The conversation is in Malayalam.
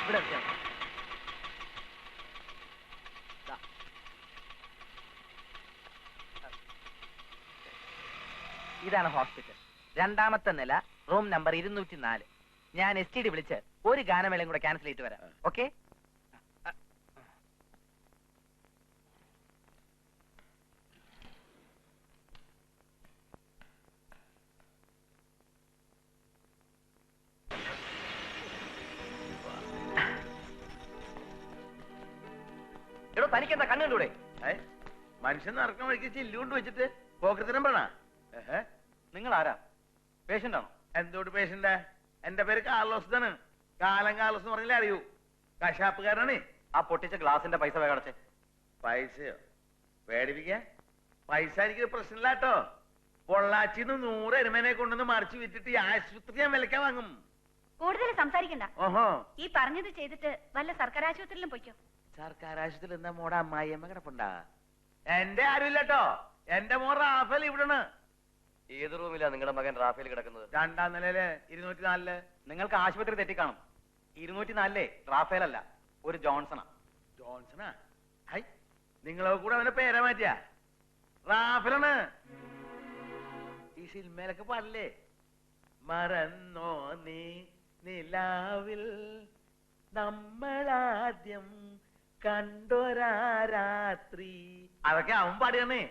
ഇവിടെ എത്തിയാ മതി. ദാ. ഇതാണ് ഹോസ്പിറ്റൽ. രണ്ടാമത്തെ നില, റൂം നമ്പർ 204. ഞാൻ STD വിളിച്ച് ഒരു ഗാനമേളയും കൂടെ ക്യാൻസൽ ചെയ്തിട്ട് വരാം. ഓക്കെ? എടോ, തനിക്കെന്താ കണ്ണുണ്ടൂടെ? മനുഷ്യൻ നടക്കുന്ന വഴിക്ക് ചില്ലുകൊണ്ട് വെച്ചിട്ട് പോക്കത്തിനും വേണ. നിങ്ങൾ ആരാ? പേഷ്യന്റ് ആണോ? എന്തോട്ട് പേഷ്യന്റ്? എന്റെ പേര് കാർലോസ് ആണ്. കാലം കാർലോസ് എന്ന് പറഞ്ഞാലേ അറിയൂ. കശാപ്പുകാരനാണ്. ആ പൊട്ടിച്ച ഗ്ലാസിന്റെ പൈസ വേഗം അടച്ചേ. പൈസയോ? പേടിപ്പിക്കാൻ പൈസ എനിക്ക് പ്രശ്നമില്ല കേട്ടോ. പൊള്ളാച്ചിന്ന് 100 എരുമേനെ കൊണ്ടുവന്ന് മറിച്ച് വിറ്റിട്ട് ഈ ആശുപത്രി ഞാൻ വിലക്കാൻ വാങ്ങും. കൂടുതൽ സംസാരിക്കണ്ട. ഓഹോ, ഈ പറഞ്ഞത് ചെയ്തിട്ട് വല്ല സർക്കാർ ആശുപത്രിയിലും പോയിക്കോ. സർക്കാർ ആശുപത്രിയിൽ എന്താ മോടെ അമ്മായിയമ്മ കിടപ്പുണ്ടാ? എന്റെ ആരുമില്ലട്ടോ. എന്റെ മോൻ റാഫേൽ ഇവിടാണ്. ഏത് റൂമിലാ നിങ്ങളുടെ മകൻ റാഫേൽ കിടക്കുന്നത്? 2ാം നിലയില് 204. നിങ്ങൾക്ക് ആശുപത്രി തെറ്റിക്കാണും. 204 റാഫേൽ അല്ല, ഒരു ജോൺസണാ. ജോൺസണാ? ഹൈ, നിങ്ങളെ കൂടെ അവന്റെ പേരെ മാറ്റിയ റാഫലാണ്. ഈ സിനിമയിലൊക്കെ പാടില്ലേ, മറന്നോ നീ നിലാവിൽ നമ്മളാദ്യം കണ്ടൊരാ രാത്രി, അതൊക്കെ അവൻ പാടിയാണേ.